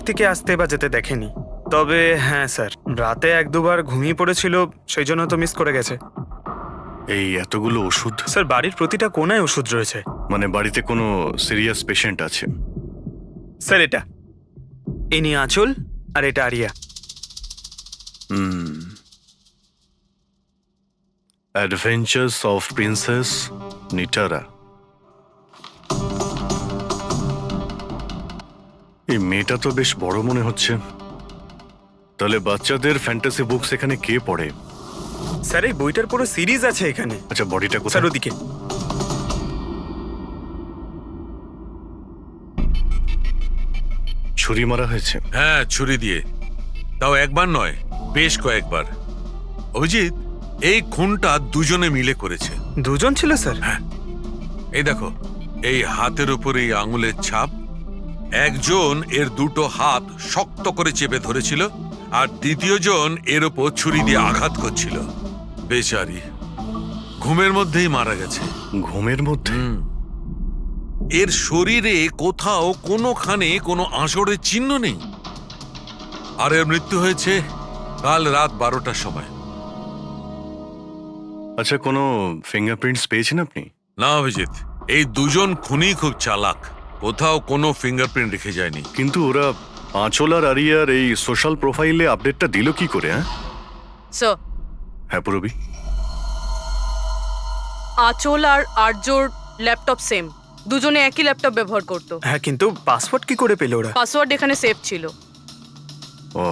থেকে আসতে বা যেতে দেখেনি। তবে হ্যাঁ স্যার, রাতে এক দুবার ঘুমিয়ে পড়েছিল, সেই জন্য তো মিস করে গেছে। এই এতগুলো ওষুধ? স্যার বাড়ির প্রতিটা কোনায় ওষুধ রয়েছে। মানে বাড়িতে কোনো সিরিয়াস পেশেন্ট আছে? স্যার এটা ইনি আঁচল আর এটা Aria. Adventures of princess Nitara. এই মেয়েটা তো বেশ বড় মনে হচ্ছে। তাহলে বাচ্চাদের ফ্যান্টাসি বুকস এখানে কে পড়ে? স্যার এই বইটার পুরো সিরিজ আছে এখানে। আচ্ছা, বডিটা স্যার কোথায়? ওদিকে। ছুরি মারা হয়েছে? হ্যাঁ, ছুরি দিয়ে। তাও একবার নয়, বেশ কয়েকবার। অভিজিৎ, এই খুনটা দুজনে মিলে করেছে। দুজন ছিল স্যার? হ্যাঁ, এই দেখো, এই হাতের উপর এই আঙুলের ছাপ। একজন এর দুটো হাত শক্ত করে চেপে ধরেছিল, আর দ্বিতীয় জন এর উপর ছুরি দিয়ে আঘাত করছিল। বেচারি ঘুমের মধ্যেই মারা গেছে। ঘুমের মধ্যে? এর শরীরে কোথাও কোনোখানে কোনো আঁচড়ের চিহ্ন নেই। আর এর মৃত্যু হয়েছে কাল রাত 12টার সময়। আচ্ছা, কোনো ফিঙ্গারপ্রিন্টস পেয়েছেন আপনি? না অভিজিৎ, এই দুজন খুনি খুব চালাক, কোথাও কোনো ফিঙ্গারপ্রিন্ট রেখে যায়নি। কিন্তু ওরা আঁচল আর আরিয়ার এই সোশ্যাল প্রোফাইলে আপডেটটা দিল কি করে? স্যার, হ্যাঁ পুরবি। আঁচল আর আর্যর ল্যাপটপ সেম, দুজনে একই ল্যাপটপ ব্যবহার করতো। হ্যাঁ, কিন্তু পাসওয়ার্ড কি করে পেল ওরা? পাসওয়ার্ড এখানে সেভ ছিল। ও,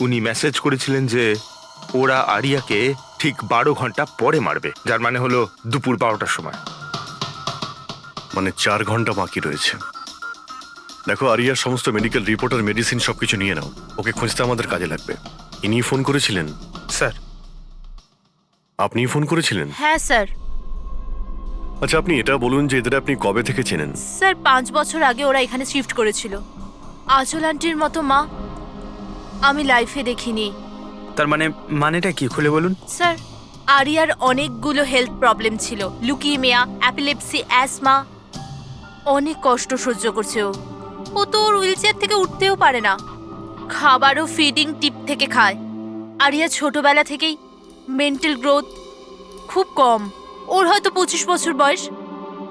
উনি মেসেজ করেছিলেন যে ওরা আরিয়াকে ঠিক 12 ঘন্টা পরে মারবে, যার মানে হলো দুপুর 12টার সময়। মানে 4 ঘন্টা বাকি রয়েছে। দেখো, আরিয়ার সমস্ত মেডিকেল রিপোর্ট আর মেডিসিন সবকিছু নিয়ে নাও। ওকে খুঁজতে আমাদের কাজে লাগবে। ইনি ফোন করেছিলেন? স্যার আপনি ফোন করেছিলেন? হ্যাঁ স্যার। আচ্ছা, আপনি এটা বলুন যে এদের আপনি কবে থেকে চেনেন? স্যার 5 বছর আগে ওরা এখানে শিফট করেছিল। আঁচল আন্টির মতো মা আমি লাইফে দেখিনি। তার মানেটা কি, খুলে বলুন। স্যার, আরিয়ার অনেকগুলো হেলথ প্রবলেম ছিল, লুকিমিয়া, অ্যাপিলেপসি, অ্যাসমা। অনেক কষ্ট সহ্য করছে ও তো ওর হুইলচেয়ার থেকে উঠতেও পারে না। খাবারও ফিডিং টিপ থেকে খায়। আরিয়া ছোটবেলা থেকেই মেন্টাল গ্রোথ খুব কম। ওর হয়তো 25 বছর বয়স,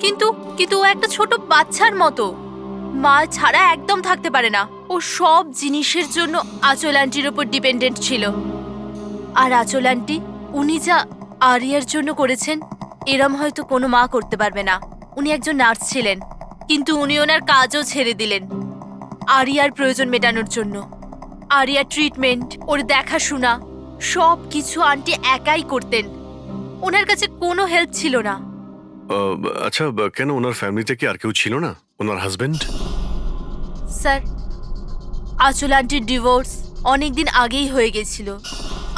কিন্তু কিন্তু ও একটা ছোট বাচ্চার মতো। মা ছাড়া একদম থাকতে পারে না। ও সব জিনিসের জন্য আঁচল আন্টির ওপর ডিপেন্ডেন্ট ছিল। আর আঁচল আন্টি উনি যা আরিয়ার জন্য করেছেন, এরম হয়তো কোনো মা করতে পারবে না। উনি একজন নার্স ছিলেন, কিন্তু উনি ওনার কাজও ছেড়ে দিলেন আরিয়ার প্রয়োজন মেটানোর জন্য। আরিয়ার ট্রিটমেন্ট, ওর দেখাশোনা সব কিছু আন্টি একাই করতেন। ওনার কাছে কোনো হেল্প ছিল না। আচ্ছা, কেন ওনার ফ্যামিলিতে কি আর কেউ ছিল না? ওনার হাজবেন্ড? স্যার, আঁচল আন্টির ডিভোর্স অনেকদিন আগেই হয়ে গেছিল,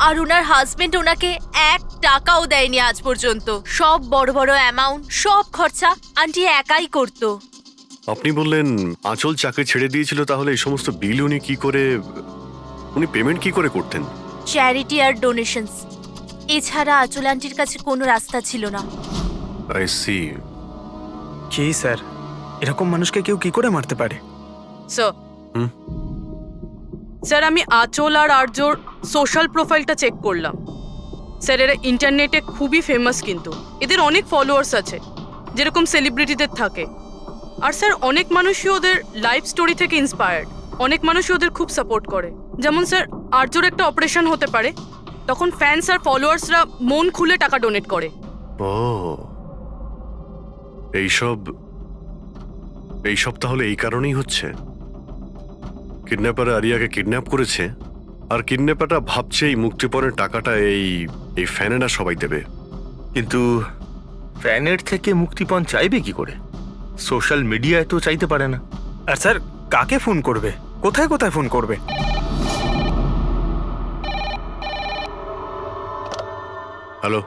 আর ওনার হাজবেন্ড ওনাকে 1 টাকাও দেয়নি আজ পর্যন্ত। সব বড় বড় অ্যামাউন্ট, সব খরচা আন্টি একাই করতো। আপনি বললেন আঁচল চাকরি ছেড়ে দিয়েছিল, তাহলে এই সমস্ত বিল উনি কি করে, উনি পেমেন্ট কি করে করতেন? চ্যারিটি আর ডোনেশনস, এছাড়া আঁচল আন্টির কাছে কোনো রাস্তা ছিল না। I C. কি স্যার, এরকম মানুষকে কেউ কি করে মারতে পারে? স্যার, স্যার আমি আঁচল আর আর্যর সোশ্যাল প্রোফাইলটা চেক করলাম। স্যার এরা ইন্টারনেটে খুবই ফেমাস, কিন্তু এদের অনেক ফলোয়ার্স আছে, যেরকম সেলিব্রিটিদের থাকে। আর স্যার অনেক মানুষই ওদের লাইফ স্টোরি থেকে ইন্সপায়ার্ড। অনেক মানুষই ওদের খুব সাপোর্ট করে। যেমন স্যার, আর্যর একটা অপারেশন হতে পারে, তখন ফ্যান্স আর ফলোয়ার্সরা মন খুলে টাকা ডোনেট করে। ও, এইসব তাহলে এই কারণেই হচ্ছে। কিডন্যাপার আরিয়াকে কিডন্যাপ করেছে, আর কিডন্যাপারটা ভাবছে এই মুক্তিপণের টাকাটা এই ফ্যানেরা সবাই দেবে। কিন্তু ফ্যানের থেকে মুক্তিপণ চাইবে কি করে? সোশ্যাল মিডিয়ায় তো চাইতে পারে না। আর স্যার কাকে ফোন করবে, কোথায় কোথায় ফোন করবে? Hello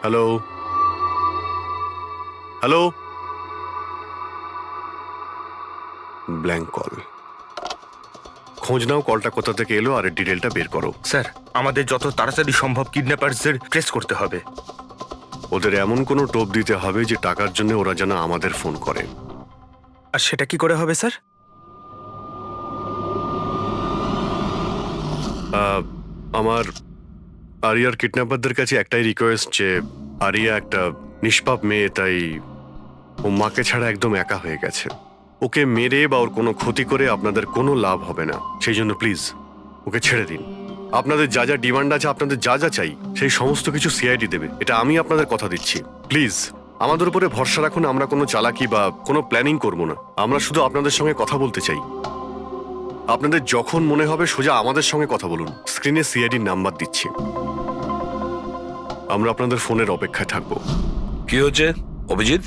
hello hello, blank call. খোঁজ নাও কলটা কোথা থেকে এলো আর এর ডিটেলটা বের করো। স্যার, আমাদের যত তাড়াতাড়ি সম্ভব কিডন্যাপারদের ট্রেস করতে হবে। ওদের এমন কোনো টোপ দিতে হবে যে টাকার জন্য ওরা যেন আমাদের ফোন করে। আর সেটা কি করে হবে স্যার? আমার আরিয়ার কিডন্যাপারদের কাছে একটাই রিকোয়েস্ট যে আরিয়া একটা নিষ্পাপ মেয়ে, তাই ও মাকে ছাড়া একদম একা হয়ে গেছে। ওকে মেরে বা ওর কোনো ক্ষতি করে আপনাদের কোনো লাভ হবে না, সেই জন্য প্লিজ ওকে ছেড়ে দিন। আপনাদের যা যা ডিমান্ড আছে, আপনাদের যা যা চাই, সেই সমস্ত কিছু সিআইডি দেবে, এটা আমি আপনাদের কথা দিচ্ছি। প্লিজ আমাদের উপরে ভরসা রাখুন, আমরা কোনো চালাকি বা কোনো প্ল্যানিং করব না। আমরা শুধু আপনাদের সঙ্গে কথা বলতে চাই। আপনাদের যখন মনে হবে সোজা আমাদের সঙ্গে কথা বলুন। স্ক্রিনে সিআইডির নাম্বার দিচ্ছি, আমরা আপনাদের ফোনের অপেক্ষায় থাকবো। কি হচ্ছে অভিজিৎ?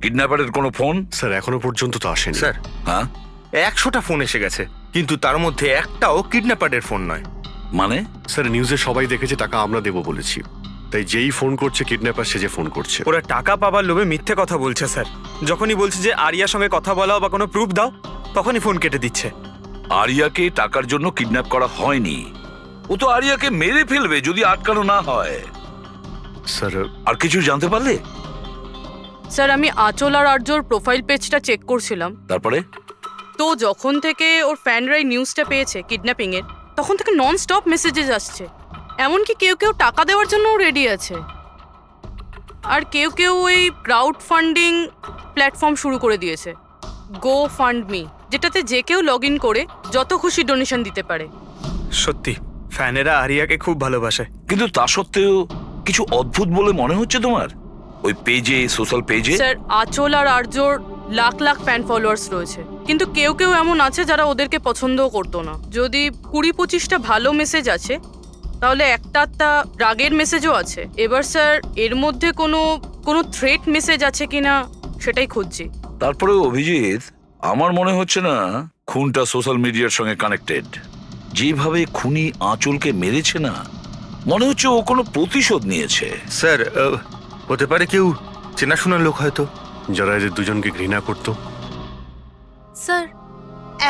কিডন্যাপারের কোনো ফোন? স্যার এখনো পর্যন্ত তো আসেনি। স্যার হ্যাঁ 100টা ফোন এসে গেছে, কিন্তু তার মধ্যে একটাও কিডন্যাপারের ফোন নয়। মানে? স্যার নিউজে সবাই দেখেছে টাকা আমরা দেবো বলেছি, তাই যেই ফোন করছে কিডন্যাপার সেজে ফোন করছে। ওরা টাকা পাবার লোভে মিথ্যে কথা বলছে স্যার। যখনই বলছে যে আরিয়ার সঙ্গে কথা বলাও বা কোনো প্রুফ দাও, তখনই ফোন কেটে দিচ্ছে। আরিয়াকে টাকার জন্য কিডন্যাপ করা হয়নি, ও তো আরিয়াকে মেরে ফেলবে যদি আটকানো না হয়। স্যার আর কিছু জানতে পারলে? স্যার আমি আঁচল আর আর্যর প্রোফাইল পেজটা চেক করছিলাম, তারপরে? তো যখন থেকে ওর ফ্যানরাই নিউজটা পেয়েছে কিডন্যাপিংয়ের, তখন থেকে নন স্টপ মেসেজেস আসছে। এমনকি কেউ কেউ টাকা দেওয়ার জন্যও রেডি আছে, আর কেউ কেউ ওই ক্রাউড ফান্ডিং প্ল্যাটফর্ম শুরু করে দিয়েছে, গো ফান্ড মি, যেটাতে যে কেউ লগ ইন করে যত খুশি ডোনেশন দিতে পারে। সত্যি ফ্যানেরা আরিয়াকে খুব ভালোবাসে। কিন্তু তা সত্ত্বেও কিছু অদ্ভুত বলে মনে হচ্ছে তোমার ওই পেজে, সোশ্যাল পেজে? স্যার আঁচল আর আর্যর লাখ লাখ ফ্যান ফলোয়ার্স রয়েছে, কিন্তু কেউ কেউ এমন আছে যারা ওদেরকে পছন্দও করতো না। যদি 20-25টা ভালো মেসেজ আছে, তাহলে একটা রাগের মেসেজও আছে। এবার স্যার এর মধ্যে কোনো থ্রেট মেসেজ আছে কিনা সেটাই খুঁজছি। তারপরে অভিজিৎ, আমার মনে হচ্ছে না খুনটা সোশ্যাল মিডিয়ার সঙ্গে কানেক্টেড। যেভাবে খুনি আঁচলকে মেরেছে না, মনে হচ্ছে ও কোনো প্রতিশোধ নিয়েছে। স্যার হতে পারে কেউ চেনাশোনা লোক হয়তো, যারা এদের দুজনকে ঘৃণা করতো। স্যার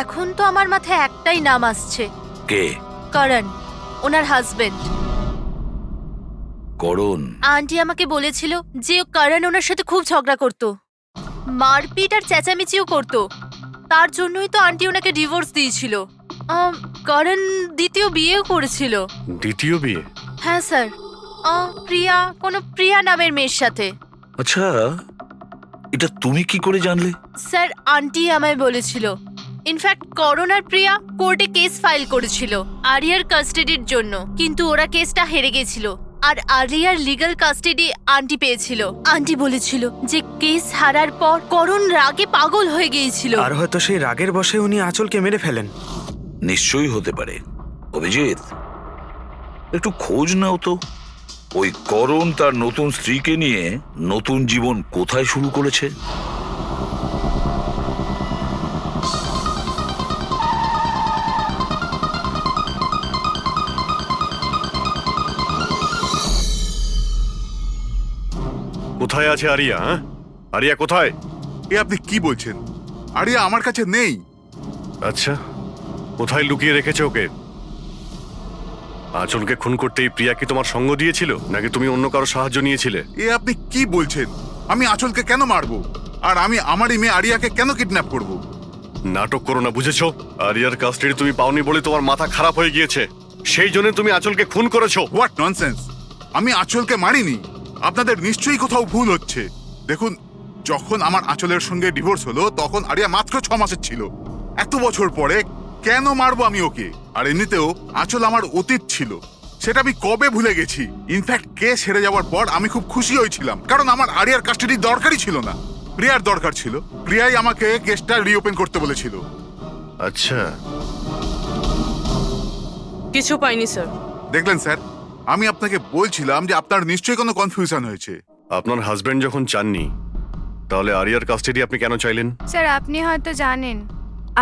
এখন তো আমার মাথায় একটাই নাম আসছে, কে? করণ, ওনার হাজবেন্ড। করণ? আন্টি আমাকে বলেছিল যে করণ ওনার সাথে খুব ঝগড়া করত, মারপিট আর চেঁচামেচিও করত। তার জন্যই তো আন্টি ওনাকে ডিভোর্স দিয়েছিল। করণ দ্বিতীয় বিয়েও করেছিল। দ্বিতীয় বিয়ে? হ্যাঁ স্যার, প্রিয়া নামের মেয়ের সাথে। আচ্ছা, এটা তুমি কি করে জানলে? স্যার আন্টি আমায় বলেছিল। ইনফ্যাক্ট করণ আর প্রিয়া কোর্টে কেস ফাইল করেছিল আরিয়ার কাস্টাডির জন্য, কিন্তু ওরা কেসটা হেরে গেছিল আর আরিয়ার লিগ্যাল কাস্টাডি আন্টি পেয়েছিল। আন্টি বলেছিল যে কেস হারার পর করণ রাগে পাগল হয়ে গিয়েছিল। আর হয়তো সেই রাগের বশে উনি আঁচলকে মেরে ফেলেন। নিশ্চয়ই হতে পারে। অভিজিৎ, একটু খোঁজ নাও তো, ওই করণ তার নতুন স্ত্রীকে নিয়ে নতুন জীবন কোথায় শুরু করেছে। কোথায় আছে আরিয়া? আরিয়া কোথায়? এ আপনি কি বলছেন? আরিয়া আমার কাছে নেই। আচ্ছা, কোথায় লুকিয়ে রেখেছে ওকে? আঁচলকে খুন করতেই প্রিয়া কি তোমার সঙ্গ দিয়েছিল, নাকি তুমি অন্য কারো সাহায্য নিয়েছিলে? এ আপনি কি বলছেন? আমি আঁচলকে কেন মারবো? আর আমি আমারই মেয়ে আরিয়াকে কেন কিডন্যাপ করব? নাটক করো না, বুঝেছো? আরিয়ার কাস্টাডি তুমি পাওনি বলে তোমার মাথা খারাপ হয়ে গিয়েছে, সেই জন্য তুমি আঁচলকে খুন করেছো। What nonsense! আমি আঁচলকে মারিনি। আপনাদের নিশ্চয়ই কোথাও ভুল হচ্ছে। দেখুন, যখন আমার আঁচলের সঙ্গে ডিভোর্স হলো তখন আরিয়া মাত্র 6 মাসের ছিল। এত বছর পরে কেন মারবো আমি ওকে? আর এমনিতেও আঁচল আমার অতীত ছিল, সেটা আমি কবে ভুলে গেছি। ইনফ্যাক্ট কেস হেরে যাওয়ার পর আমি খুব খুশি হয়েছিলাম, কারণ আমার আরিয়ার কাস্টাডি দরকারই ছিল না, প্রিয়ার দরকার ছিল। প্রিয়াই আমাকে কেসটা রিওপেন করতে বলেছিল। আচ্ছা, কিছু পাইনি স্যার। দেখলেন স্যার, আমি আপনাকে বলছিলাম যে আপনার নিশ্চয়ই কোনো কনফিউশন হয়েছে। আপনার হাজবেন্ড যখন চাননি, তাহলে আরিয়ার কাস্টাডি আপনি কেন চাইলেন? স্যার আপনি হয়তো জানেন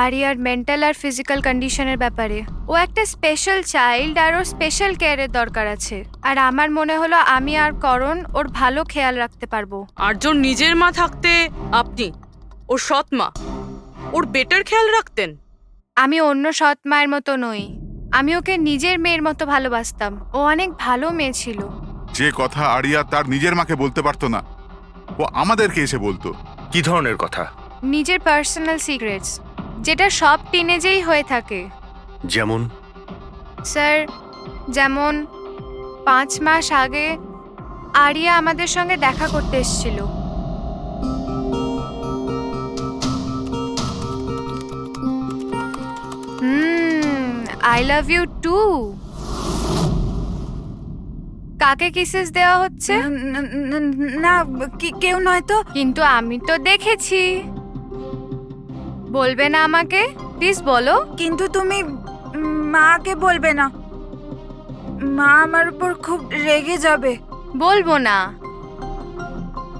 আরিয়ার মেন্টাল আর ফিজিক্যাল কন্ডিশনের ব্যাপারে। ও একটা স্পেশাল চাইল্ড আর ওর স্পেশাল কেয়ারের দরকার আছে, আর আমার মনে হলো আমি আর করণ ওর ভালো খেয়াল রাখতে পারবো। আর্যর নিজের মা থাকতে আপনি ওর সৎ মা, ওর বেটার খেয়াল রাখতেন। আমি অন্য সৎ মায়ের মতো নই, আমি ওকে নিজের মেয়ের মতো ভালোবাসতাম। ও অনেক ভালো মেয়ে ছিল। যে কথা আরিয়া তার নিজের মাকে বলতে পারতো না, ও আমাদেরকে এসে বলতো। কি ধরনের কথা? নিজের পার্সোনাল সিক্রেটস, যেটা সব টিনেজেই হয়ে থাকে। যেমন? স্যার যেমন 5 মাস আগে আরিয়া আমাদের সঙ্গে দেখা করতে এসেছিল। I love you too. কাকে কিসেস দেওয়া হচ্ছে? না কেউ নয় তো। কিন্তু আমি তো দেখেছি। বলবে না আমাকে? প্লিজ বলো। কিন্তু তুমি মাকে বলবে না, মা আমার উপর খুব রেগে যাবে। বলবো না।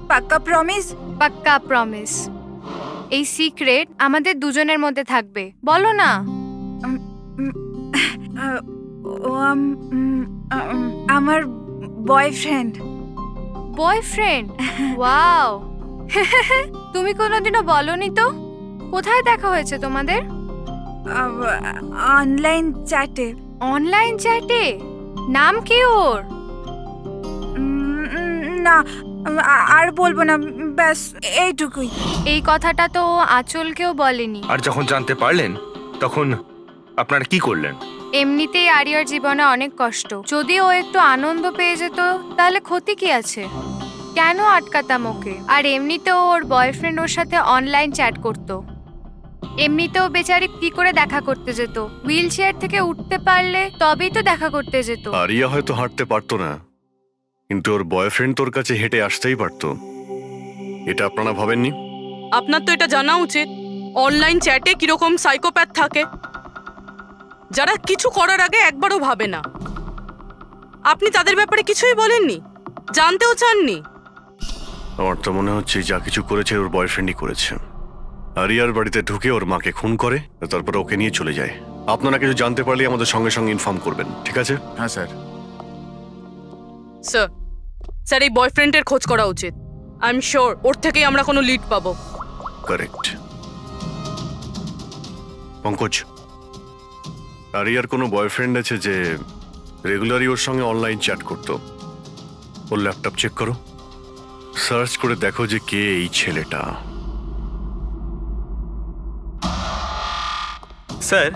পাক্কা প্রমিস? পাক্কা প্রমিস। এই সিক্রেট আমাদের দুজনের মধ্যে থাকবে। বলো না। ও আমার বয়ফ্রেন্ড। বয়ফ্রেন্ড? ওয়াও। তুমি কোনোদিনও বলনি তো। কোথায় দেখা হয়েছে তোমাদের? অনলাইন চ্যাটে। অনলাইন চ্যাটে? নাম কি ওর? না আর বলবো না, ব্যাস এইটুকুই। এই কথাটা তো ও আঁচলকেও বলেনি। আর যখন জানতে পারলেন তখন আপনারা কি করলেন? এমনিতেই আরিয়ার জীবনে অনেক কষ্ট। যদি ও একটু আনন্দ পেয়ে যেত তাহলে ক্ষতি কি আছে? কেন আটকাতাম ওকে? আর এমনিতেও ওর বয়ফ্রেন্ড ওর সাথে অনলাইন চ্যাট করতো। এমনিতেও বেচারি কি করে দেখা করতে যেত? হুইল চেয়ার থেকে উঠতে পারলে তবেই তো দেখা করতে যেত। আরিয়া হয়তো হাঁটতে পারতো না, কিন্তু ওর বয়ফ্রেন্ড তোর কাছে হেঁটে আসতেই পারতো। এটা আপনারা ভাবেননি? আপনার তো এটা জানা উচিত অনলাইন চ্যাটে কিরকম সাইকোপ্যাথ থাকে, যারা কিছু করার আগে একবারও ভাবে না। আপনি তাদের ব্যাপারে কিছুই বলেননি, জানতেও চাননি। আমার তো মনে হচ্ছে যা কিছু করেছে ওর বয়ফ্রেন্ডই করেছে। আরিয়ার বাড়িতে ঢুকে ওর মাকে খুন করে, তারপর ওকে নিয়ে চলে যায়। আপনারা কিছু জানতে পারলে আমাদের সঙ্গে সঙ্গে ইনফর্ম করবেন, ঠিক আছে? হ্যাঁ স্যার। স্যার স্যার এই বয়ফ্রেন্ডের খোঁজ করা উচিত। আই এম শিওর ওর থেকেই আমরা কোনো লিড পাবো। কারেক্ট। পঙ্কজ, আরিয়ার কোনো বয়ফ্রেন্ড আছে যে রেগুলারই ওর সঙ্গে অনলাইন চ্যাট করতো? ওর ল্যাপটপ চেক করো, সার্চ করে দেখো যে কে এই ছেলেটা। স্যার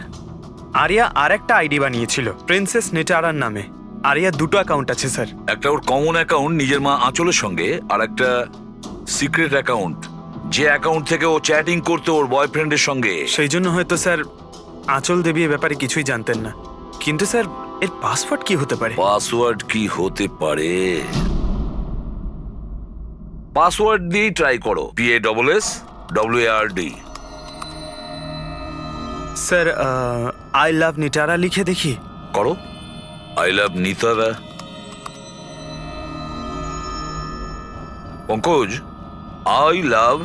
আরিয়া আর একটা আইডি বানিয়েছিল প্রিন্সেস নেটারার নামে। আরিয়ার 2টো অ্যাকাউন্ট আছে স্যার। একটা ওর কমন অ্যাকাউন্ট নিজের মা আঁচলের সঙ্গে, আর একটা সিক্রেট অ্যাকাউন্ট, যে অ্যাকাউন্ট থেকে ও চ্যাটিং করতো ওর বয়ফ্রেন্ডের সঙ্গে। সেই জন্য হয়তো স্যার আঁচল দেবী এ ব্যাপারে কিছুই জানতেন না। কিন্তু স্যার এর পাসওয়ার্ড কি হতে পারে? পাসওয়ার্ড কি হতে পারে? পাসওয়ার্ড দিয়ে ট্রাই করো। PASSWARD। Sir I love Nitara লিখে দেখি। করো। I love Nitara. Pankaj, I love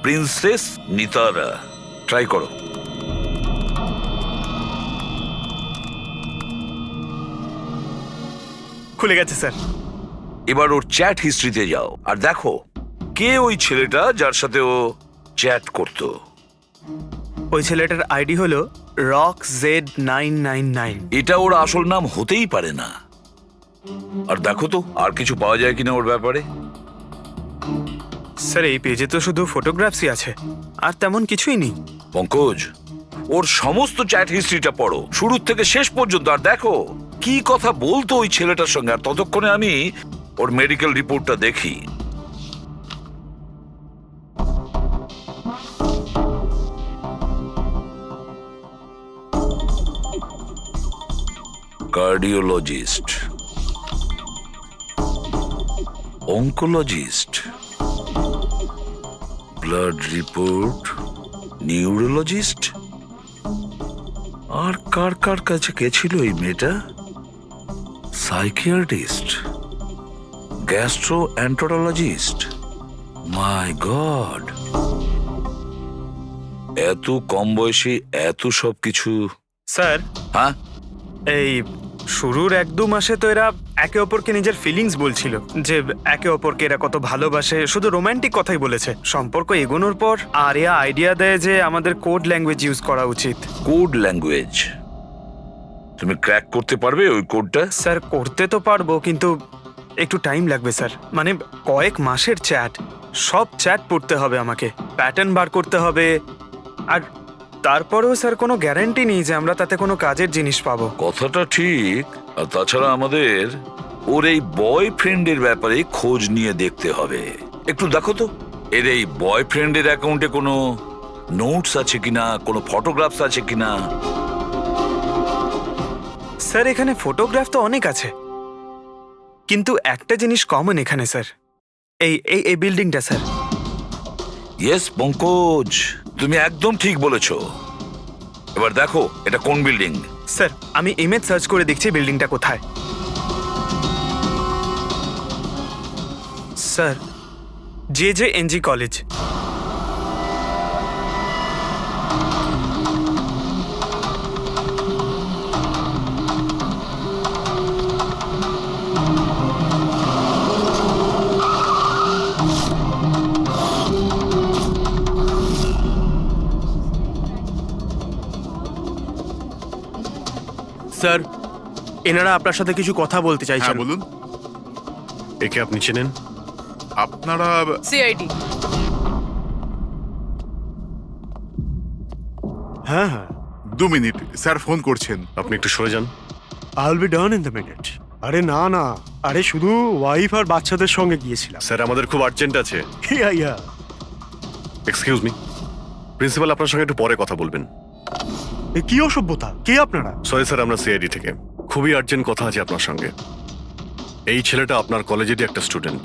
princess Nitara. Try করো। খুলে গেছে স্যার। এবার ওর চ্যাট হিস্ট্রিতে যাও আর দেখো কে ওই ছেলেটা যার সাথে ও চ্যাট করতো। ওই ছেলেটার আইডি হলো RockZ999। এটা ওর আসল নাম হতেই পারে না। আর দেখো তো আর কিছু পাওয়া যায় কিনা ওর ব্যাপারে। স্যার এই পেজে তো শুধু ফটোগ্রাফসই আছে, আর তেমন কিছুই নেই। পঙ্কজ, ওর সমস্ত চ্যাট হিস্ট্রিটা পড়ো শুরু থেকে শেষ পর্যন্ত, আর দেখো কি কথা বলতো ওই ছেলেটার সঙ্গে। আর ততক্ষণে আমি ওর মেডিকেল রিপোর্টটা দেখি। Cardiologist, oncologist, blood report, neurologist. আর কার কার কাছে গেছিল এই মেয়েটা? Psychiatrist, gastroenterologist. মাই গড, এত কম বয়সে এত সব কিছু। স্যার হ্যাঁ, এই শুরুর 1-2 মাসে তো এরা একে অপরকে নিজের ফিলিংস বলছিল, যে একে অপরকে এরা কত ভালোবাসে, শুধু রোমান্টিক কথাই বলেছে। সম্পর্ক এগোনোর পর আরিয়া আইডিয়া দেয় যে আমাদের কোড ল্যাঙ্গুয়েজ ইউজ করা উচিত। Code language? তুমি ক্র্যাক করতে পারবে ওই কোডটা? স্যার করতে তো পারবো, কিন্তু একটু টাইম লাগবে স্যার। মানে কয়েক মাসের চ্যাট, সব চ্যাট পড়তে হবে আমাকে, প্যাটার্ন বার করতে হবে। আর তারপরেও স্যার কোনো গ্যারান্টি নেই যে আমরা তাতে কোনো কাজের জিনিস পাবো। কথাটা ঠিক, আর তাছাড়া আমাদের ওর এই বয়ফ্রেন্ডের ব্যাপারে খোঁজ নিয়ে দেখতে হবে। একটু দেখো তো এর এই বয়ফ্রেন্ডের অ্যাকাউন্টে কোনো নোটস আছে কিনা, কোনো ফটোগ্রাফস আছে কিনা। স্যার এখানে ফটোগ্রাফ তো অনেক আছে, কিন্তু একটা জিনিস কমন এখানে স্যার, এই এই এই বিল্ডিংটা স্যার। ইয়েস পঙ্কজ, তুমি একদম ঠিক বলেছো। এবার দেখো এটা কোন বিল্ডিং। স্যার আমি ইমেজ সার্চ করে দেখছি বিল্ডিংটা কোথায়। Sir JJNG college. স্যার, এনারা আপনার সাথে কিছু কথা বলতে হ্যাঁ চাইছেন। বলুন। একে আপনি চেনেন? আপনারা CID। হ্যাঁ হ্যাঁ, 2 মিনিট, স্যার ফোন করছেন। আপনি একটু সরে যান। আইল be done in the minute. আরে না না, আরে শুধু ওয়াইফ আর বাচ্চাদের সঙ্গে গিয়েছিলাম। স্যার আমাদের খুব আর্জেন্ট আছে। ইয়া ইয়া। এক্সকিউজ মি, প্রিন্সিপাল আপনার সঙ্গে একটু পরে কথা বলবেন। এ কি অসভ্যতা? কে আপনারা? সরি স্যার, আমরা সিআইডি থেকে। খুবই আর্জেন্ট কথা আছে আপনার সঙ্গে। এই ছেলেটা আপনার কলেজেরই একটা স্টুডেন্ট।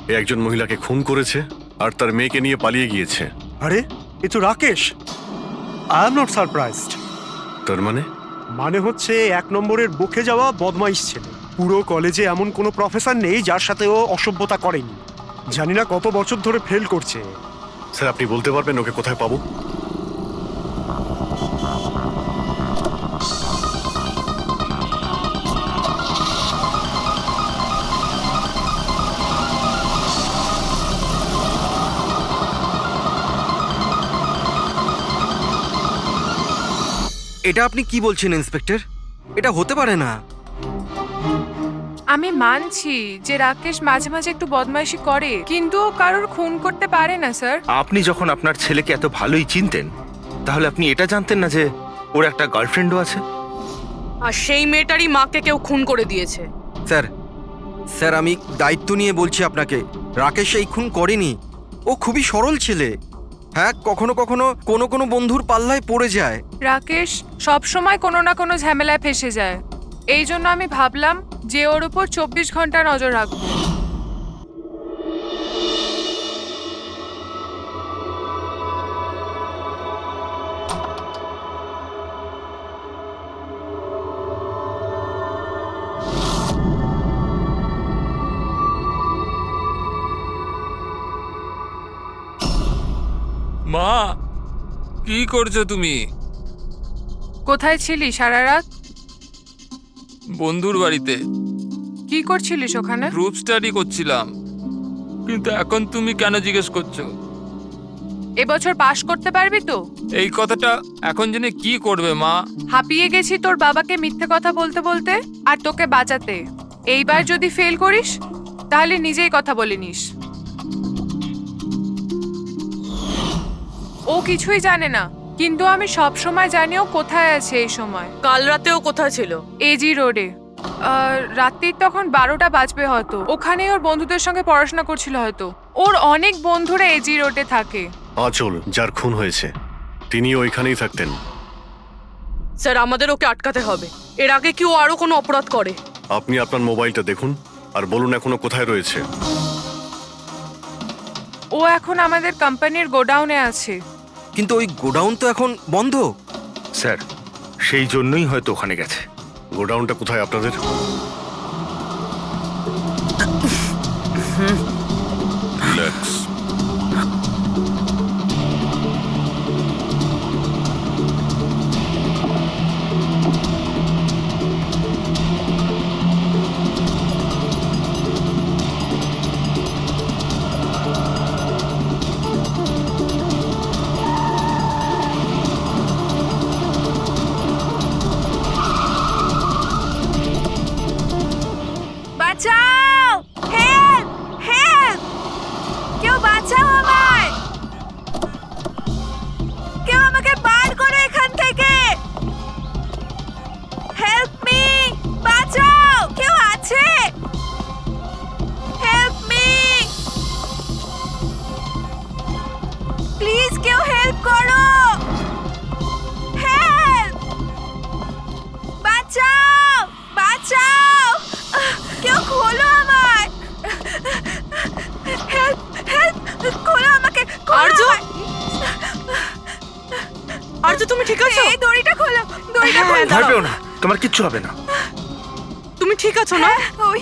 এ একজন মহিলাকে খুন করেছে আর তার মেয়েকে নিয়ে পালিয়ে গিয়েছে। আরে এ তো Rakesh. I am not surprised. তার মানে? মানে হচ্ছে 1 নম্বরের বকে যাওয়া বদমাইশ ছেলে। পুরো কলেজে এমন কোনো প্রফেসর নেই যার সাথে ও অসভ্যতা করেনি। জানি না কত বছর ধরে ফেল করছে। স্যার আপনি বলতে পারবেন ওকে কোথায় পাবো? এটা আপনি কি বলছেন ইন্সপেক্টর? এটা হতে পারে না। আমি মানছি যে রাকেশ মাঝে মাঝে একটু বদমাইশি করে, কিন্তু ও কারোর খুন করতে পারে না স্যার। আপনি যখন আপনার ছেলেকে এত ভালোই চিনতেন, তাহলে আপনি এটা জানতেন না যে ওর একটা গার্লফ্রেন্ডও আছে? আর সেই মেয়েটারই মাকে কেউ খুন করে দিয়েছে। স্যার স্যার আমি দায়িত্ব নিয়ে বলছি আপনাকে, রাকেশ এই খুন করেনি। ও খুবই সরল ছেলে। হ্যাঁ, কখনো কখনো কোনো বন্ধুর পাল্লায় পড়ে যায়। রাকেশ সব সময় কোনো না কোনো ঝামেলায় ফেসে যায়। এই জন্য আমি ভাবলাম যে ওর উপর 24 ঘন্টা নজর রাখবো। মা, কি করছো তুমি? কোথায় ছিলি সারা রাত? বন্ধুর বাড়িতে। কি করছিলিস ওখানে? গ্রুপ স্টাডি করছিলাম। কিন্তু এখন তুমি কেন জিজ্ঞেস করছো? এবছর পাশ করতে পারবি তো? এই কথাটা এখন জেনে কি করবে মা? হাঁপিয়ে গেছি তোর বাবাকে মিথ্যে কথা বলতে বলতে আর তোকে বাঁচাতে। এইবার যদি ফেল করিস তাহলে নিজেই কথা বলে নিস। ও কিছুই জানে না, কিন্তু আমি সব সময় জানি ও কোথায় আছে। এই সময় কাল রাতেও কোথায় ছিল? এজি রোডে। রাত্রির তখন 12টা বাজবে হয়তো। ওখানেই ওর বন্ধুদের সঙ্গে পড়াশোনা করছিল হয়তো। ওর অনেক বন্ধুরা এজি রোডে থাকে। আঁচল যার খুন হয়েছে তিনি ওইখানেই থাকতেন। স্যার আমাদের ওকে আটকাতে হবে। এর আগে কি ও আরো কোনো অপরাধ করে? আপনি আপনার মোবাইলটা দেখুন আর বলুন এখনো কোথায় রয়েছে। ও এখন আমাদের কোম্পানির গোডাউনে আছে। কিন্তু ওই গোডাউন তো এখন বন্ধ। স্যার সেই জন্যই হয়তো ওখানে গেছে। গোডাউনটা কোথায় আপনাদের? রিল্যাক্স। বাঁচাও! হেল্প! হেল্প! কেউ আচ্ছা তুমি ঠিক আছো? এই দড়িটা খোলো, দড়িটা হ্যাঁ, খোলো। ভয় পেও না, তোমার কিচ্ছু হবে না। তুমি ঠিক আছো না? ওই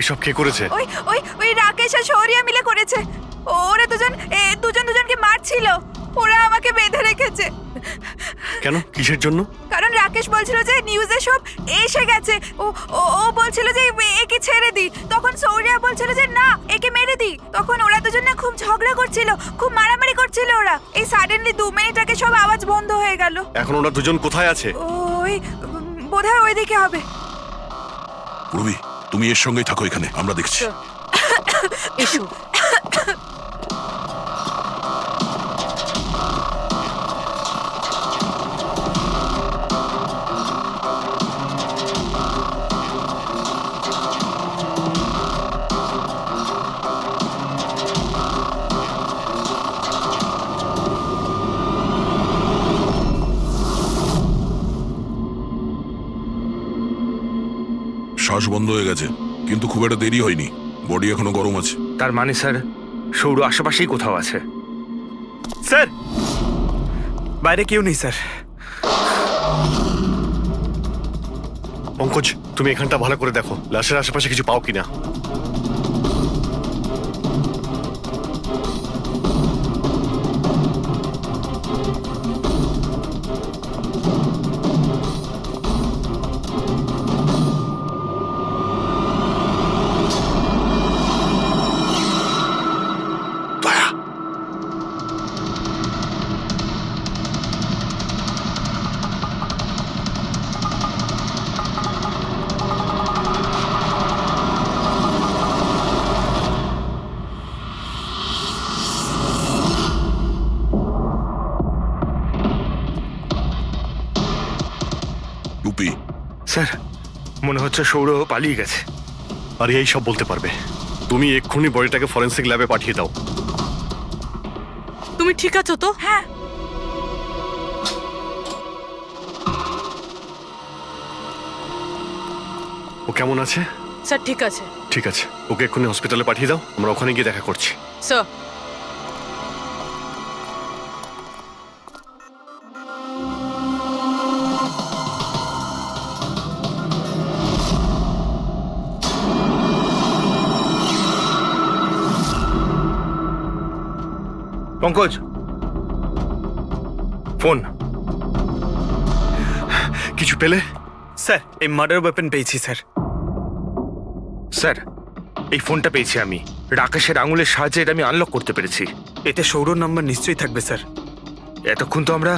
এসব কে করেছে? ওই ওই ওই রাকেশ আর শৌর্য মিলে করেছে। ওরা দুজনকে মারছিল। ওরা আমাকে বেঁধে রেখেছে। কেন, কিসের জন্য? কারণ রাকেশ বলছিল যে নিউজে সব এসে গেছে। ও ও ও বলছিল যে একে ছেড়ে দি। তখন শৌর্য বলছিল যে না, একে মেরে দি। তখন ওরা দুজন না খুব ঝগড়া করছিল, খুব মারামারি করছিল ওরা। এই সাডেনলি 2 মিনিট আগে সব আওয়াজ বন্ধ হয়ে গেল। এখন ওরা দুজন কোথায় আছে? ওই বোধহয় ওইদিকে হবে। পূর্বী, তুমি এর সঙ্গেই থাকো এখানে, আমরা দেখছি। এসো। শ্বাস বন্ধ হয়ে গেছে, কিন্তু খুব একটা দেরি হয়নি। বডি এখনো গরম আছে। তার মানে স্যার সৌর আশেপাশেই কোথাও আছে। স্যার, বাইরে কেউ নেই স্যার। পঙ্কজ, তুমি এখানটা ভালো করে দেখো, লাশের আশেপাশে কিছু পাও কিনা। টুপি, স্যার মনে হচ্ছে সৌর পালিয়ে গেছে। আর এই সব বলতে পারবে? তুমি এক্ষুনি বডিটাকে ফরেন্সিক ল্যাবে পাঠিয়ে দাও। তুমি ঠিক আছো তো? হ্যাঁ, ও কেমন আছে? স্যার ঠিক আছে। ঠিক আছে, ওকে এক্ষুনি হসপিটালে পাঠিয়ে দাও, আমরা ওখানে গিয়ে দেখা করছি। Sir Pankaj, phone. কিছু পেলে? স্যার, এই মার্ডার ওয়েপন পেয়েছি স্যার। স্যার এই ফোনটা পেয়েছি আমি, রাকেশের আঙুলের সাহায্যে এটা আমি আনলক করতে পেরেছি। এতে সৌরভ নাম্বার নিশ্চয়ই থাকবে স্যার। এতক্ষণ তো আমরা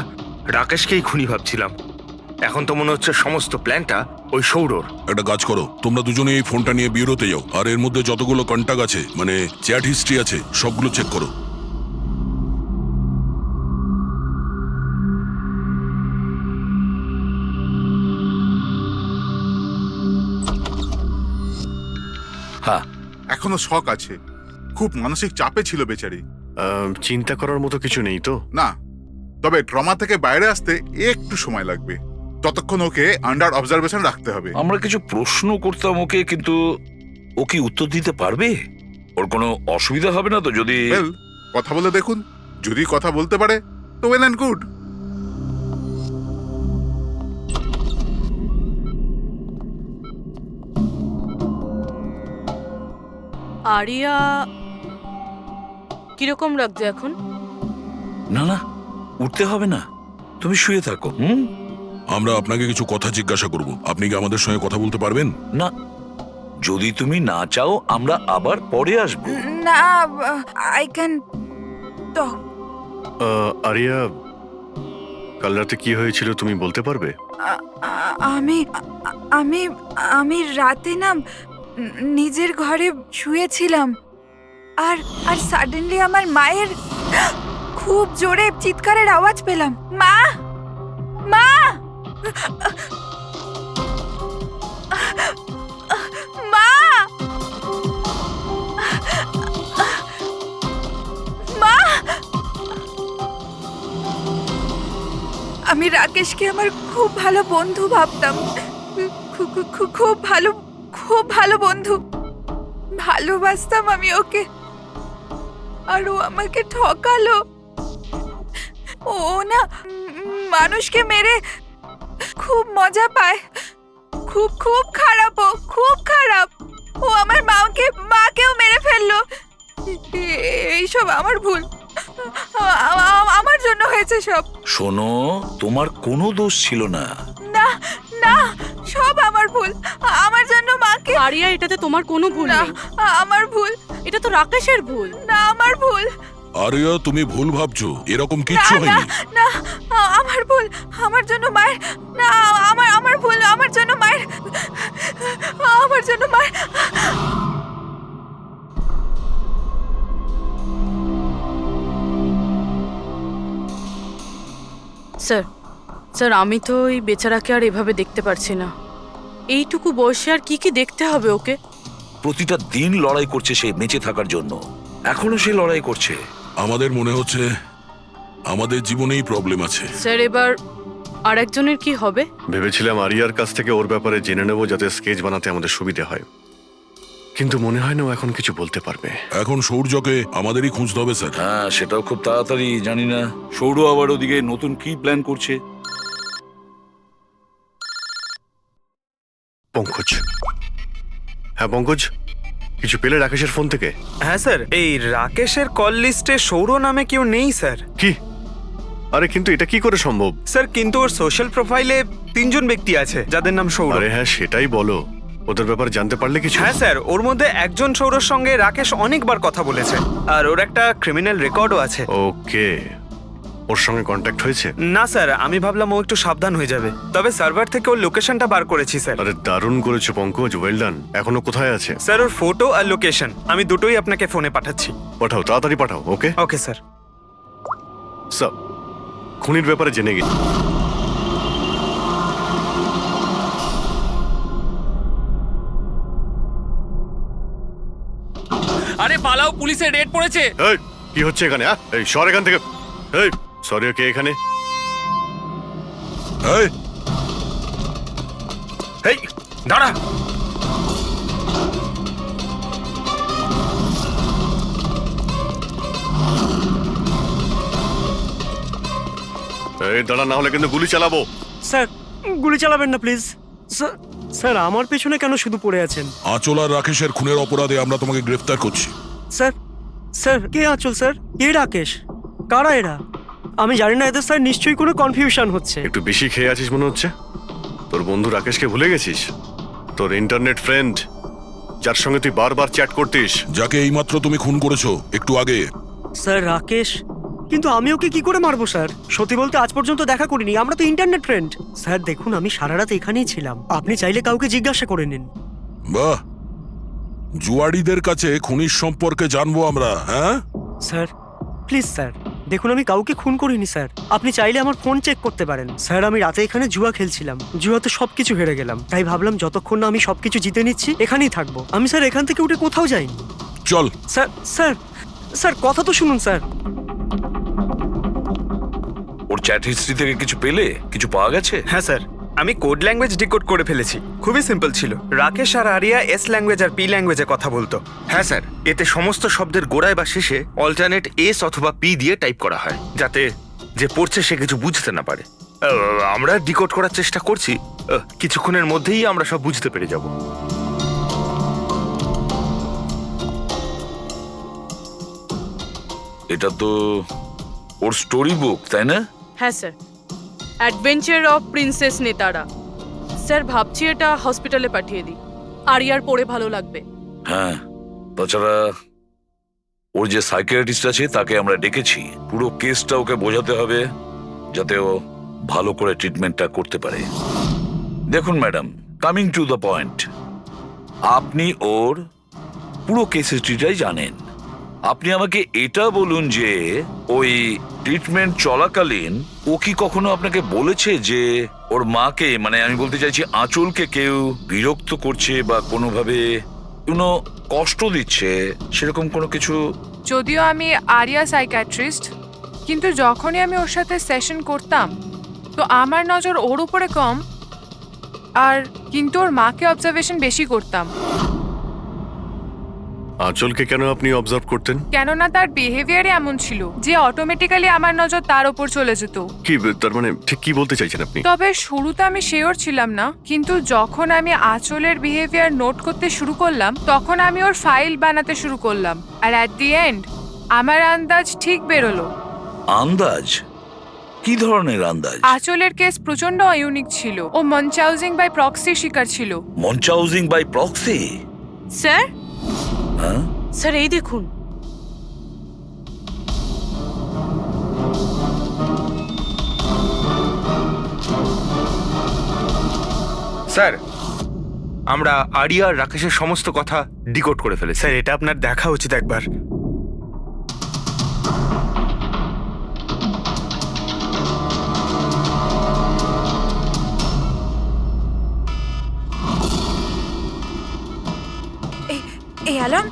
রাকেশকেই খুনি ভাবছিলাম, এখন তো মনে হচ্ছে সমস্ত প্ল্যানটা ওই সৌরর। একটা কাজ করো, তোমরা দুজনে এই ফোনটা নিয়ে বিউরোতে যাও, আর এর মধ্যে যতগুলো কন্টাক্ট আছে, মানে চ্যাট হিস্ট্রি আছে, সবগুলো চেক করো। হ্যাঁ, এখনো শক আছে, খুব মানসিক চাপে ছিল বেচারি। চিন্তা করার মতো কিছু নেই তো? না, তবে ট্রমা থেকে বাইরে আসতে একটু সময় লাগবে। ততক্ষণ ওকে আন্ডার অবজারভেশন রাখতে হবে। আমরা কিছু প্রশ্ন করতাম ওকে, কিন্তু ও কি উত্তর দিতে পারবে? ওর কোনো অসুবিধা হবে না তো যদি? Well, কথা বলে দেখুন, যদি কথা বলতে পারে তো ওয়েল অ্যান্ড গুড। আরিয়া কিরকম লাগছে এখন? না না, উঠতে হবে না, তুমি শুয়ে থাকো। আমরা আপনাকে কিছু কথা জিজ্ঞাসা করব, আপনি কি আমাদের সঙ্গে কথা বলতে পারবেন? না, যদি তুমি না চাও আমরা আবার পরে আসবো। না, আই ক্যান টক। আরিয়া, কাল রাতে কি হয়েছিল তুমি বলতে পারবে? আমি আমি আমি রাতে না নিজের ঘরে শুয়েছিলাম, আর আর সাডেনলি আমার মায়ের খুব জোরে চিৎকারের আওয়াজ পেলাম। মা, মা, মা, মা। আমি রাকেশকে আমার খুব ভালো বন্ধু ভাবতাম, খুব ভালো বন্ধু ভালোবাসতাম আমি ওকে, আর ও আমাকে ঠকালো। ও না মানুষকে মেরে খুব মজা পায়। খুব খুব খারাপ, ও খুব খারাপ। ও আমার মাকেও মেরে ফেললো। এইসব আমার ভুল, আমার জন্য হয়েছে সব। শোনো, তোমার কোনো দোষ ছিল না। না না, সব আমার ভুল। আমার জন্য মাকে। আরিয়া, এটাতে তোমার কোনো ভুল না, নেই। আমার ভুল। এটা তো রাকেশের ভুল। না, আমার ভুল। আরিয়া, তুমি ভুল ভাবছো, এরকম না কিচ্ছু না হয়নি। না, আমার ভুল। আমার জন্য মায়ের। না, আমার ভুল। আমার জন্য মায়ের। আমার জন্য মায়ের। স্যার, স্যার আমি তো ওই বেচারাকে আর এভাবে দেখতে পারছি না। এইটুকু বয়সে আর কি কি দেখতে হবে ওকে? প্রতিটা দিন লড়াই করছে সে বেঁচে থাকার জন্য, এখনো সে লড়াই করছে। আমাদের মনে হচ্ছে আমাদের জীবনেই প্রবলেম আছে। স্যার, এবার আরেকজনের কি হবে? ভেবেছিলাম আরিয়ার কাছ থেকে ওর ব্যাপারে জেনে নেবো, যাতে স্কেচ বানাতে আমাদের সুবিধে হয়, কিন্তু মনে হয় না ও এখন কিছু বলতে পারবে। এখন সৌর্যকে আমাদেরই খুঁজতে হবে স্যার। হ্যাঁ, সেটাও খুব তাড়াতাড়ি। জানি না সৌর আবার ওদিকে নতুন কি প্ল্যান করছে। পঙ্কজ। হ্যাঁ পঙ্কজ, কিছু পেলে রাকেশের ফোন থেকে? হ্যাঁ স্যার, এই রাকেশের কল লিস্টে সৌর নামে কেউ নেই স্যার। কি? আরে কিন্তু এটা কি করে সম্ভব? স্যার, কিন্তু ওর সোশ্যাল প্রোফাইলে 3 জন ব্যক্তি আছে যাদের নাম সৌর। আরে হ্যাঁ, সেটাই বলো। ওদের ব্যাপারে জানতে পারলে কিছু? হ্যাঁ স্যার, ওর মধ্যে একজন সৌরর সঙ্গে রাকেশ অনেকবার কথা বলেছে, আর ওর একটা ক্রিমিনাল রেকর্ডও আছে। ওকে, ওর সঙ্গে কন্ট্যাক্ট হয়েছে? না স্যার, আমি ভাবলাম ও একটু সাবধান হয়ে যাবে, তবে সার্ভার থেকে ওর লোকেশনটা বার করেছি স্যার। আরে দারুণ করেছো পঙ্কজ, ওয়েল ডান। এখনো কোথায় আছে? স্যার, ওর ফটো আর লোকেশন আমি দুটোই আপনাকে ফোনে পাঠাচ্ছি। পাঠাও, তাড়াতাড়ি পাঠাও। ওকে ওকে স্যার। সব খুনির ব্যাপারে জেনে গেছি। আরে পালাও, পুলিশের রেড পড়েছে। এই কি হচ্ছে এখানে? এই সর এখান থেকে। এই সরি, কে এখানে? এই এই দাঁড়া। এই দাঁড়া, না হলে কিন্তু গুলি চালাবো। স্যার, গুলি চালাবেন না প্লিজ। স্যার, আমার পেছনে কেন শুধু পড়ে আছেন? আঁচল আর রাকেশের খুনের অপরাধে আমরা তোমাকে গ্রেফতার করছি। স্যার, স্যার কে আঁচল স্যার? কে রাকেশ? কারা এরা? আমি জানি না এদের স্যার, নিশ্চয়ই কোনো কনফিউশন হচ্ছে। একটু বেশি খেয়ে আছিস মনে হচ্ছে। তোর বন্ধু রাকেশকে ভুলে গেছিস? তোর ইন্টারনেট ফ্রেন্ড, যার সঙ্গে তুই বারবার চ্যাট করতিস, যাকে এইমাত্র তুমি খুন করেছো একটু আগে। স্যার রাকেশ? কিন্তু আমি ওকে কি করে মারবো স্যার? সত্যি বলতে আজ পর্যন্ত দেখা করিনি, আমরা তো ইন্টারনেট ফ্রেন্ড। স্যার দেখুন, আমি সারা রাত এখানেই ছিলাম, আপনি চাইলে কাউকে জিজ্ঞাসা করে নিন। বাহ, জুয়াড়িদের কাছে খুনির সম্পর্কে জানবো আমরা। হ্যাঁ স্যার প্লিজ স্যার, দেখুন আমি কাউকে খুন করিনি স্যার, আপনি চাইলে আমার ফোন চেক করতে পারেন। স্যার আমি রাতে এখানে জুয়া খেলছিলাম, জুয়াতে সবকিছু হেরে গেলাম, তাই ভাবলাম যতক্ষণ না আমি সবকিছু জিতে নিচ্ছি এখানেই থাকবো। আমি স্যার এখান থেকে উঠে কোথাও যাইনি। চল। স্যার স্যার স্যার কথা তো শুনুন স্যার। ওর চ্যাট হিস্ট্রি থেকে কিছু পেলে? কিছু পাওয়া গেছে? হ্যাঁ স্যার, আমি কোড ল্যাঙ্গুয়েজ ডিকোড করে ফেলেছি। খুবই সিম্পল ছিল। রাকেশ আর আরিয়া এস ল্যাঙ্গুয়েজ আর পি ল্যাঙ্গুয়েজে কথা বলতো। হ্যাঁ স্যার, এতে সমস্ত শব্দের গোড়ায় বা শেষে অল্টারনেট এস অথবা পি দিয়ে টাইপ করা হয়, যাতে যে পড়ছে সে কিছু বুঝতে না পারে। আমরা ডিকোড করার চেষ্টা করছি, কিছুক্ষণের মধ্যেই আমরা সব বুঝতে পেরে যাব। এটা তো ওর স্টোরি বুক, তাই না? হ্যাঁ স্যার, অ্যাডভেঞ্চার অফ প্রিন্সেস নেতারা। স্যার ভাবছি এটা হসপিটালে পাঠিয়ে দিই, আরিয়ার পড়ে ভালো লাগবে। হ্যাঁ, তাছাড়া ওর যে সাইকিয়াট্রিস্ট আছে তাকে আমরা ডেকেছি। পুরো কেসটা ওকে বোঝাতে হবে, যাতে ও ভালো করে ট্রিটমেন্টটা করতে পারে। দেখুন madam, coming to the point, আপনি ওর পুরো কেস হিস্ট্রিটাই জানেন। আপনি আমাকে এটা বলুন যে ওই ট্রিটমেন্ট চলাকালীন ও কি কখনো আপনাকে বলেছে যে ওর মাকে, মানে আমি বলতে চাইছি আঁচলকে, কেউ বিরক্ত করছে বা কোনোভাবে কোনো কষ্ট দিচ্ছে, সেরকম কোনো কিছু? যদিও আমি আরিয়া সাইকিয়াট্রিস্ট, কিন্তু যখনই আমি ওর সাথে সেশন করতাম তো আমার নজর ওর উপরে কম, আর কিন্তু ওর মাকে অবজারভেশন বেশি করতাম। আঁচলকে কেন আপনি অবজার্ভ করতেন? কেননা তার বিহেভিয়ারে এমন ছিল যে অটোমেটিক্যালি আমার নজর তার ওপর চলে যেত। কি তার মানে ঠিক কি বলতে চাইছেন আপনি? তবে শুরুতে আমি শিওর ছিলাম না, কিন্তু যখন আমি আঁচলের বিহেভিয়ার নোট করতে শুরু করলাম তখন আমি ওর ফাইল বানাতে শুরু করলাম, আর অ্যাট দি এন্ড আমার আন্দাজ ঠিক বেরোলো। আন্দাজ? কি ধরনের আন্দাজ? আঁচলের কেস প্রচন্ড ইউনিক ছিল। ও মনচাউজিং বাই প্রক্সি শিকার ছিল। মনচাউজিং বাই প্রক্সি? স্যার, হ্যাঁ স্যার এই দেখুন। স্যার, আমরা আরিয়া আর রাকেশের সমস্ত কথা ডিকোড করে ফেলেছি। স্যার এটা আপনার দেখা উচিত একবার। এই অ্যালার্ম,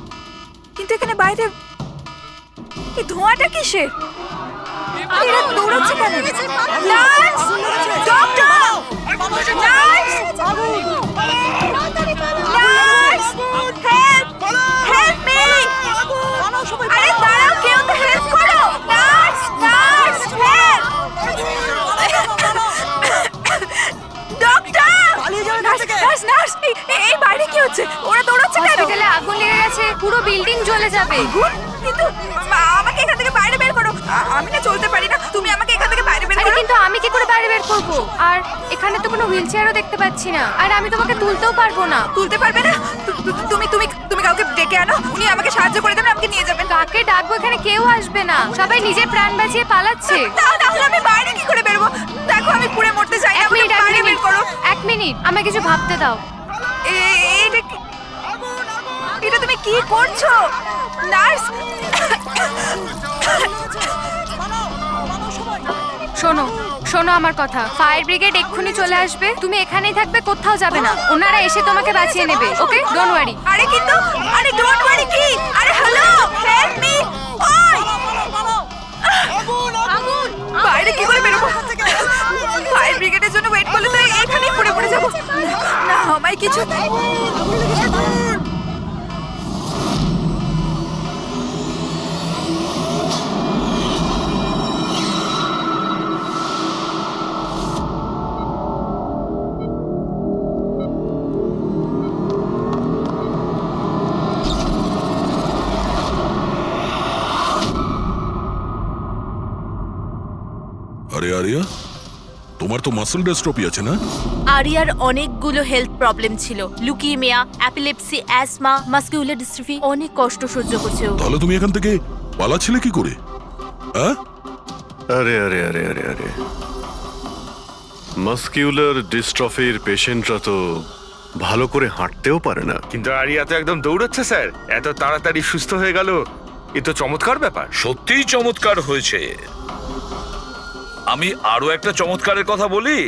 কিন্তু এখানে বাইরে এই ধোঁয়াটা কিসের? এরা দৌড়াচ্ছে কেন? Nurse! Doctor! Nurse! Nurse! Help! Help me! আরে দাঁড়াও, কেউ তো হেল্প করো! Nurse! Nurse! Help! Doctor! Nurse! Nurse! এই বাইরে কি হচ্ছে? ওরা দৌড়াচ্ছে কেন? হসপিটালে আগুন লেগে গেছে, পুরো বিল্ডিং জ্বলে যাবে। কিন্তু আমাকে এখান থেকে বাইরে বের করো। আমি না চলতে পারি না, তুমি আমাকে এখান থেকে বাইরে বের আরে করো। কিন্তু আমি কি করে বাইরে বের করব? আর এখানে তো কোনো হুইল চেয়ারও দেখতে পাচ্ছি না, আর আমি তোমাকে তুলতেও পারবো না। তুলতে পারবে না? তুমি তুমি তুমি কাউকে ডেকে আনো, উনি আমাকে সাহায্য করে দেবেন, আমাকে নিয়ে যাবেন। কাকে ডাকবো? এখানে কেউ আসবে না, সবাই নিজের প্রাণ বাঁচিয়ে পালাচ্ছে। তাহলে আমি বাইরে কি করে বেরোবো? দেখো আমি পুড়ে মরতে চাই না, এক মিনিট, আমাকে বাইরে বের করো। এক মিনিট, আমাকে কিছু ভাবতে দাও। এটা এটা তুমি কি করছো নার্স? শোনো শোনো আমার কথা, ফায়ার ব্রিগেড এক্ষুনি চলে আসবে, তুমি এখানেই থাকবে, কোথাও যাবে না। ওনারা এসে তোমাকে বাঁচিয়ে নেবে, ওকে? Don't worry. আরে কিন্তু, আরে ডোন্ট ওয়ারি কি? আরে হ্যালো, হেল্প মি! ওই বাইরে কি করে বেরোবো? ফায়ার ব্রিগেডের জন্য ওয়েট করলে তো এখানেই পড়ে যাবো। না আমায় কিছু আরে আরিয়া, তোমার তো মাসল ডিস্ট্রফি আছে না? আরিয়ার অনেকগুলো হেলথ প্রবলেম ছিল, লুকিমিয়া, অ্যাপিলেপসি, অ্যাসমা, মাসকিউলার ডিস্ট্রফি, অনেক কষ্ট সহ্য করছে ও। তাহলে তুমি এখান থেকে পালাচ্ছিলে কি করে? হ্যাঁ? আরে আরে আরে আরে আরে মাসকিউলার ডিস্ট্রফির পেশেন্টরা তো ভালো করে হাঁটতেও পারে না। কিন্তু আরিয়া তো একদম দৌড়াচ্ছে স্যার, এত তাড়াতাড়ি সুস্থ হয়ে গেল, এ তো চমৎকার ব্যাপার। সত্যিই চমৎকার হয়েছে। আমি আরো একটা চমৎকারের কথা বলি,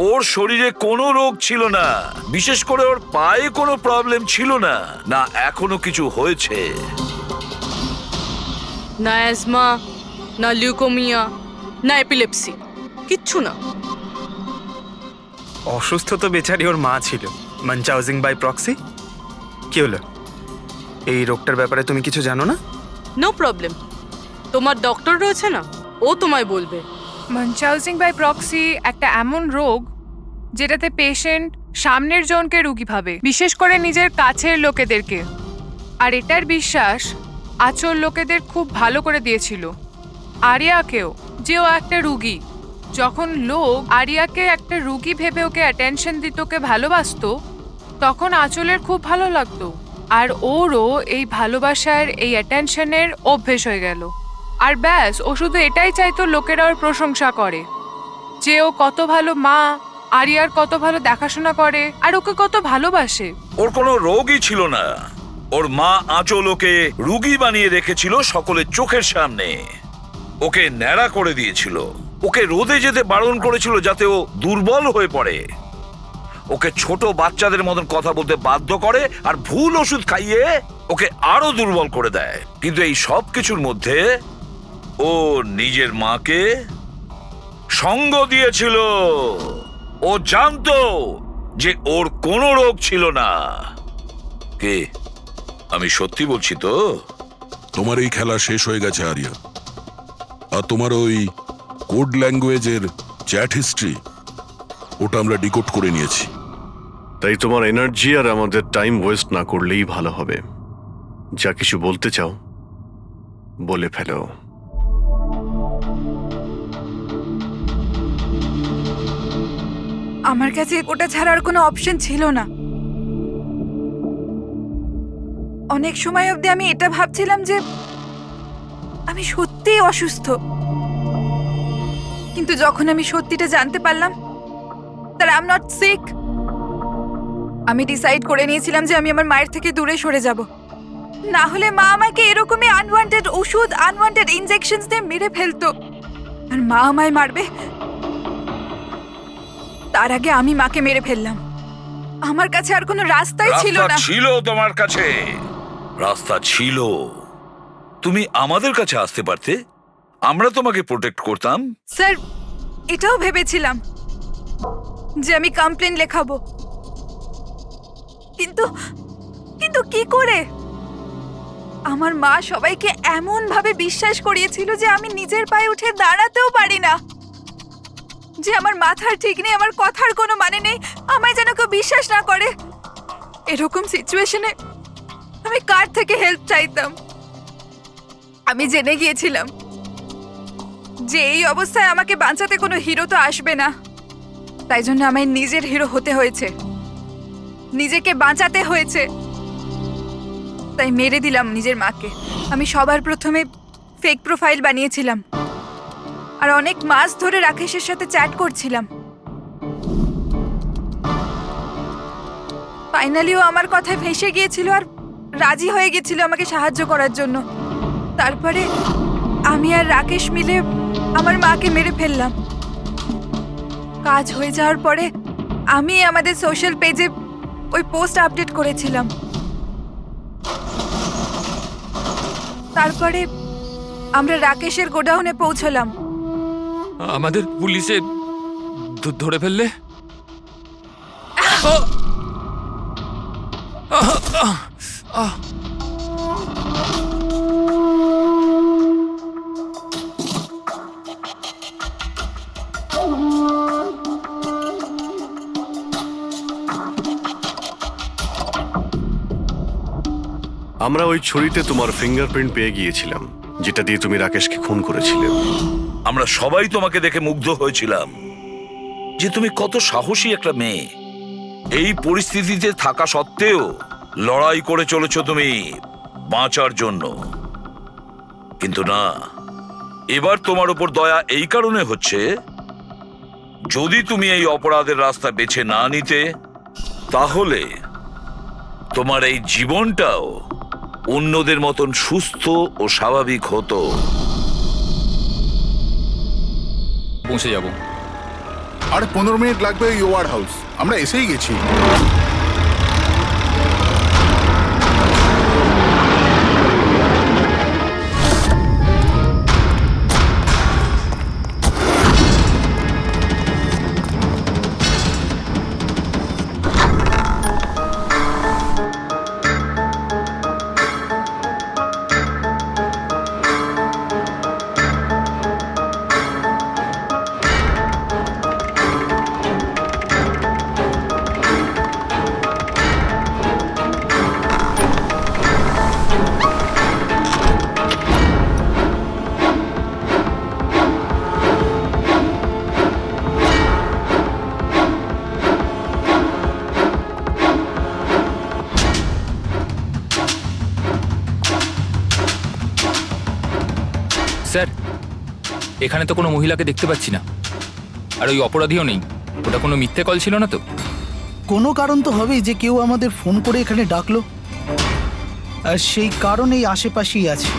ওর শরীরে কোনো রোগ ছিল না, বিশেষ করে ওর পায়ে কোনো প্রবলেম ছিল না, না এখনো কিছু হয়েছে। না অ্যাজমা, না লিউকোমিয়া, না এপিলেপসি, কিচ্ছু না। অসুস্থ তো বেচারি ওর মা ছিল, মনচাউজিং বাই প্রক্সি। কি হলো? এই রোগটার ব্যাপারে তুমি কিছু জানো না? নো প্রবলেম, তোমার ডক্টর রয়েছে না, ও তোমায় বলবে। মনচাউজিং বাই প্রক্সি একটা এমন রোগ যেটাতে পেশেন্ট সামনের জনকে রোগী ভাবে, বিশেষ করে নিজের কাছের লোকেদেরকে। আর এটার বিশ্বাস আচল লোকেদের খুব ভালো করে দিয়েছিল আরিয়াকেও, যে ও একটা রুগী। যখন লোক আরিয়াকে একটা রুগী ভেবে ওকে অ্যাটেনশন দিত, ওকে ভালোবাসতো, তখন আচলের খুব ভালো লাগতো। আর ওরও এই ভালোবাসার, এই অ্যাটেনশনের অভ্যেস হয়ে গেল। আর ব্যাস, ও শুধু এটাই চাইতো লোকেরা ওর প্রশংসা করে, যে ও কত ভালো মা, আরিয়ার কত ভালো দেখাশোনা করে, আর ওকে কত ভালোবাসে। ওর কোনো রোগই ছিল না, ওর মা আঁচল ওকে রুগী বানিয়ে রেখেছিল সকলের চোখের সামনে। ওকে ন্যাড়া করে দিয়েছিল, ওকে রোদে যেতে বারণ করেছিল যাতে ও দুর্বল হয়ে পড়ে, ওকে ছোট বাচ্চাদের মতন কথা বলতে বাধ্য করে, আর ভুল ওষুধ খাইয়ে ওকে আরো দুর্বল করে দেয়। কিন্তু এই সব কিছুর মধ্যে ও নিজের মাকে সঙ্গ দিয়েছিল। ও জানতো যে ওর কোনো রোগ ছিল না। কে আমি সত্যি বলছি তো। তোমার এই খেলা শেষ হয়ে গেছে আরিয়া, আর তোমার ওই কোড ল্যাঙ্গুয়েজের চ্যাট হিস্ট্রি ওটা আমরা ডিকোড করে নিয়েছি। তাই তোমার এনার্জি আর আমাদের টাইম ওয়েস্ট না করলেই ভালো হবে। যা কিছু বলতে চাও বলে ফেলো। আমার কাছে ওটা ছাড়ার কোনো অপশন ছিল না। অনেক সময় অবধি আমি এটা ভাবছিলাম যে আমি সত্যিই অসুস্থ, কিন্তু যখন আমি সত্যিটা জানতে পারলাম that I'm not sick, আমি ডিসাইড করে নিয়েছিলাম যে আমি আমার মায়ের থেকে দূরে সরে যাব। না হলে মা আমাকে এরকমই আনওয়ান্টেড ওষুধ, আনওয়ান্টেড ইনজেকশনস দিয়ে মেরে ফেলতো। আর মা আমায় মারবে তার আগে আমি মাকে মেরে ফেললাম। আমার কাছে আর কোনো রাস্তাই ছিল রাস্তা না। ছিল তোমার কাছে, রাস্তা ছিল। তুমি আমাদের কাছে আসতে পারতে, আমরা তোমাকে প্রোটেক্ট করতাম। স্যার, এটাও ভেবেছিলাম যে আমি কমপ্লেন লেখাবো, কিন্তু কিন্তু কি করে? আমার মা সবাইকে এমন ভাবে বিশ্বাস করিয়েছিল যে আমি নিজের পায়ে উঠে দাঁড়াতেও পারি না, যে আমার মাথার ঠিক নেই, আমার কথার কোনো মানে নেই, আমায় যেন কেউ বিশ্বাস না করে। এরকম সিচুয়েশনে আমি কার থেকে হেল্প চাইতাম? আমি জেনে গিয়েছিলাম যে এই অবস্থায় আমাকে বাঁচাতে কোনো হিরো তো আসবে না, তাই জন্য আমায় নিজের হিরো হতে হয়েছে, নিজেকে বাঁচাতে হয়েছে। তাই মেরে দিলাম নিজের মাকে। আমি সবার প্রথমে ফেক প্রোফাইল বানিয়েছিলাম আর অনেক মাস ধরে রাকেশের সাথে চ্যাট করছিলাম। ফাইনালিও আমার কথায় ফেঁসে গিয়েছিল আর রাজি হয়ে গিয়েছিল আমাকে সাহায্য করার জন্য। তারপরে আমি আর রাকেশ মিলে আমার মাকে মেরে ফেললাম। কাজ হয়ে যাওয়ার পরে আমি আমাদের সোশ্যাল পেজে ওই পোস্ট আপডেট করেছিলাম। তারপরে আমরা রাকেশের গোডাউনে পৌঁছলাম। আমাদের পুলিশে ধরে ফেললে? আমরা ওই ছুরিতে তোমার ফিঙ্গারপ্রিন্ট পেয়ে গিয়েছিলাম, যেটা দিয়ে তুমি রাকেশকে খুন করেছিলে। আমরা সবাই তোমাকে দেখে মুগ্ধ হয়েছিলাম যে তুমি কত সাহসী একটা মেয়ে। এই পরিস্থিতিতে থাকা সত্ত্বেও লড়াই করে চলেছো তুমি বাঁচার জন্য। কিন্তু না, এবার তোমার উপর দয়া এই কারণে হচ্ছে, যদি তুমি এই অপরাধের রাস্তা বেছে না নিতে, তাহলে তোমার এই জীবনটাও অন্যদের মতন সুস্থ ও স্বাভাবিক হতো। পৌঁছে যাব। আর 15 মিনিট লাগবে ইওয়ার্ড হাউস, আমরা এসেই গেছি। স্যার, এখানে তো কোনো মহিলাকে দেখতে পাচ্ছি না, আর ওই অপরাধীও নেই। ওটা কোনো মিথ্যে কল ছিল না তো? কোনো কারণ তো হবেই যে কেউ আমাদের ফোন করে এখানে ডাকলো, আর সেই কারণেই আশেপাশেই আছে।